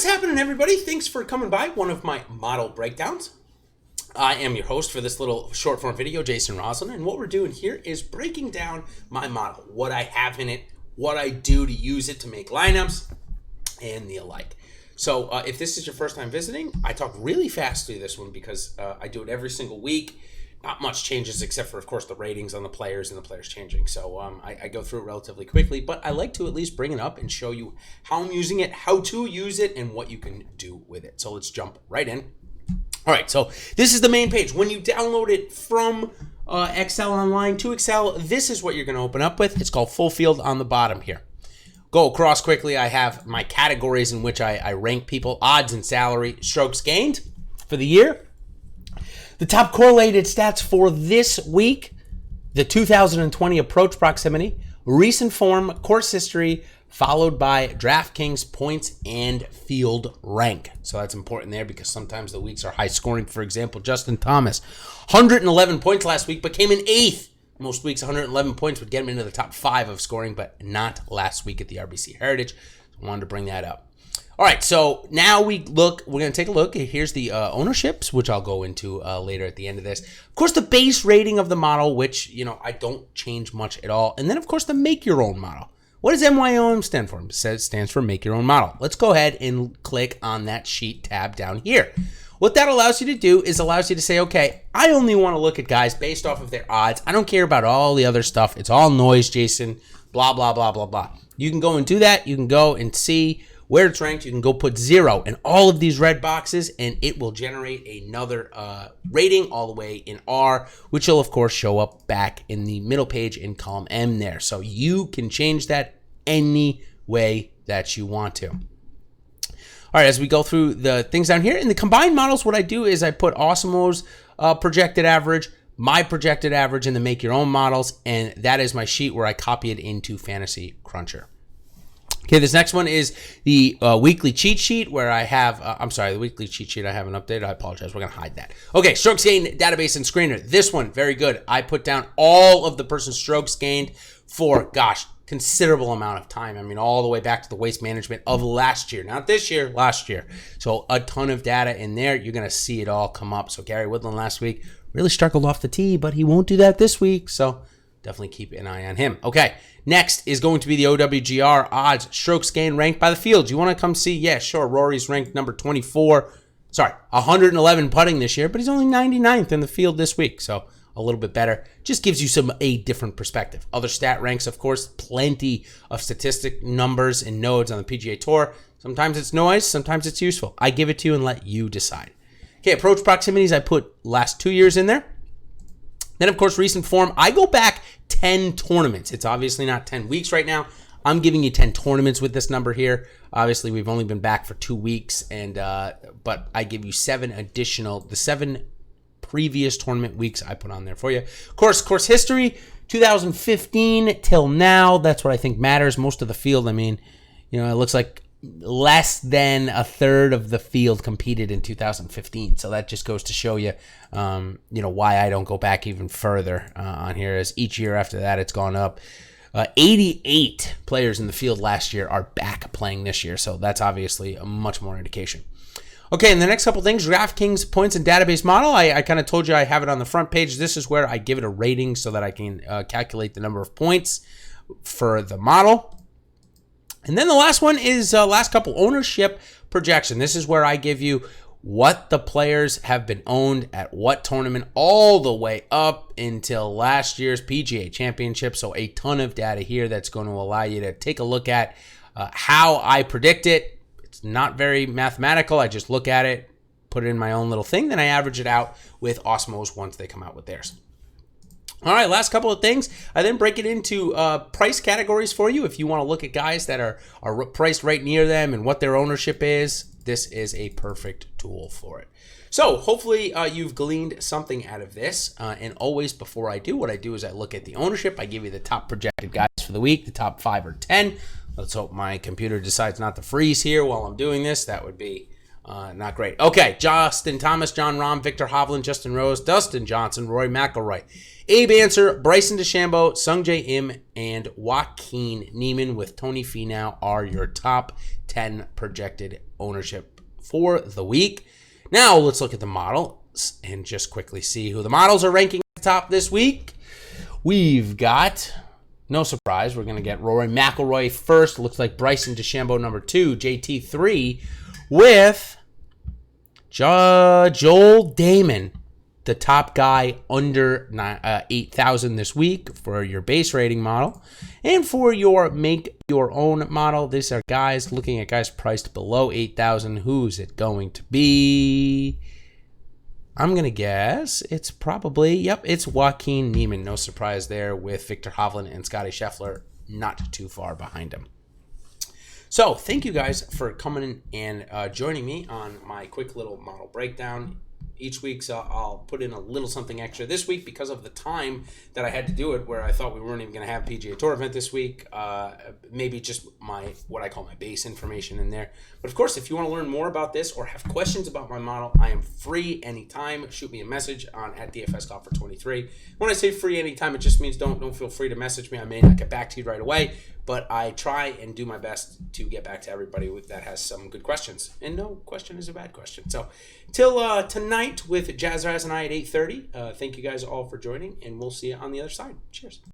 What is happening, everybody? Thanks for coming by one of my model breakdowns. I am your host for this little short form video, Jason Rouslin, and what we're doing here is breaking down my model, what I have in it, what I do to use it to make lineups, and the alike. So if this is your first time visiting, I talk really fast through this one because I do it every single week. Not much changes except for, of course, the ratings on the players and the players changing. So I go through it relatively quickly, but I like to at least bring it up and show you how I'm using it, how to use it, and what you can do with it. So let's jump right in. All right, so this is the main page. When you download it from Excel Online to Excel, this is what you're going to open up with. It's called Full Field on the bottom here. Go across quickly. I have my categories in which I rank people, odds and salary, strokes gained for the year. The top correlated stats for this week, the 2020 approach proximity, recent form, course history, followed by DraftKings points and field rank. So that's important there because sometimes the weeks are high scoring. For example, Justin Thomas, 111 points last week, but came in 8th. Most weeks, 111 points would get him into the top 5 of scoring, but not last week at the RBC Heritage. So I wanted to bring that up. All right, so now we're going to take a look. Here's the ownerships, which I'll go into later at the end of this. Of course, the base rating of the model, which, I don't change much at all. And then, of course, the make your own model. What does MYOM stand for? It stands for make your own model. Let's go ahead and click on that sheet tab down here. What that allows you to do is allows you to say, okay, I only want to look at guys based off of their odds. I don't care about all the other stuff. It's all noise, Jason, blah, blah, blah, blah, blah. You can go and do that. You can go and see where it's ranked. You can go put 0 in all of these red boxes, and it will generate another rating all the way in R, which will, of course, show up back in the middle page in column M there. So you can change that any way that you want to. All right, as we go through the things down here, in the combined models, what I do is I put Awesemo's projected average, my projected average in the make your own models, and that is my sheet where I copy it into Fantasy Cruncher. Okay, this next one is the weekly cheat sheet where I have, the weekly cheat sheet I haven't updated. I apologize. We're going to hide that. Okay, strokes gained, database, and screener. This one, very good. I put down all of the person's strokes gained for, considerable amount of time. I mean, all the way back to the waste management of last year. Not this year, last year. So a ton of data in there. You're going to see it all come up. So Gary Woodland last week really struggled off the tee, but he won't do that this week. So definitely keep an eye on him. Okay, next is going to be the OWGR odds, strokes gained ranked by the field. You want to come see? Yeah, sure. Rory's ranked number 111 putting this year, but he's only 99th in the field this week. So a little bit better. Just gives you a different perspective. Other stat ranks, of course, plenty of statistic numbers and nodes on the PGA Tour. Sometimes it's noise, sometimes it's useful. I give it to you and let you decide. Okay, approach proximities, I put last 2 years in there. Then, of course, recent form. I go back 10 tournaments. It's obviously not 10 weeks right now. I'm giving you 10 tournaments with this number here. Obviously, we've only been back for 2 weeks, and but I give you 7 previous tournament weeks I put on there for you. Course history, 2015 till now. That's what I think matters. Most of the field, it looks like less than a third of the field competed in 2015. So that just goes to show you, why I don't go back even further on here. As each year after that, it's gone up. 88 players in the field last year are back playing this year. So that's obviously a much more indication. Okay, and the next couple things, DraftKings points and database model. I kind of told you I have it on the front page. This is where I give it a rating so that I can calculate the number of points for the model. And then the last one is last couple ownership projection. This is where I give you what the players have been owned at what tournament all the way up until last year's PGA Championship. So a ton of data here that's going to allow you to take a look at how I predict it. Not very mathematical. I just look at it, put it in my own little thing, then I average it out with Awesemo's once they come out with theirs. All right, last couple of things. I then break it into price categories for you. If you want to look at guys that are priced right near them and what their ownership is, this is a perfect tool for it. So hopefully you've gleaned something out of this. And always before I do, what I do is I look at the ownership. I give you the top projected guys for the week, the top 5 or 10. Let's hope my computer decides not to freeze here while I'm doing this. That would be Not great. Okay, Justin Thomas, John Rahm, Victor Hovland, Justin Rose, Dustin Johnson, Rory McIlroy, Abe Answer, Bryson DeChambeau, Sungjae Im, and Joaquin Niemann with Tony Finau are your top 10 projected ownership for the week. Now let's look at the models and just quickly see who the models are ranking at the top this week. We've got, no surprise, we're going to get Rory McIlroy first. Looks like Bryson DeChambeau number 2, JT 3, with Joel Damon, the top guy under 8,000 this week for your base rating model. And for your make your own model, these are guys looking at guys priced below 8,000. Who's it going to be? I'm going to guess it's probably, it's Joaquin Niemann. No surprise there with Victor Hovland and Scottie Scheffler not too far behind him. So thank you guys for coming and joining me on my quick little model breakdown. Each week, so I'll put in a little something extra this week because of the time that I had to do it, where I thought we weren't even going to have PGA Tour event this week. Maybe just what I call my base information in there. But of course, if you want to learn more about this or have questions about my model, I am free anytime. Shoot me a message on at DFS Golf for 23. When I say free anytime, it just means don't feel free to message me. I may not get back to you right away, but I try and do my best to get back to everybody that has some good questions. And no question is a bad question. So till tonight with Jazz Raz and I at 8:30. Thank you guys all for joining, and we'll see you on the other side. Cheers.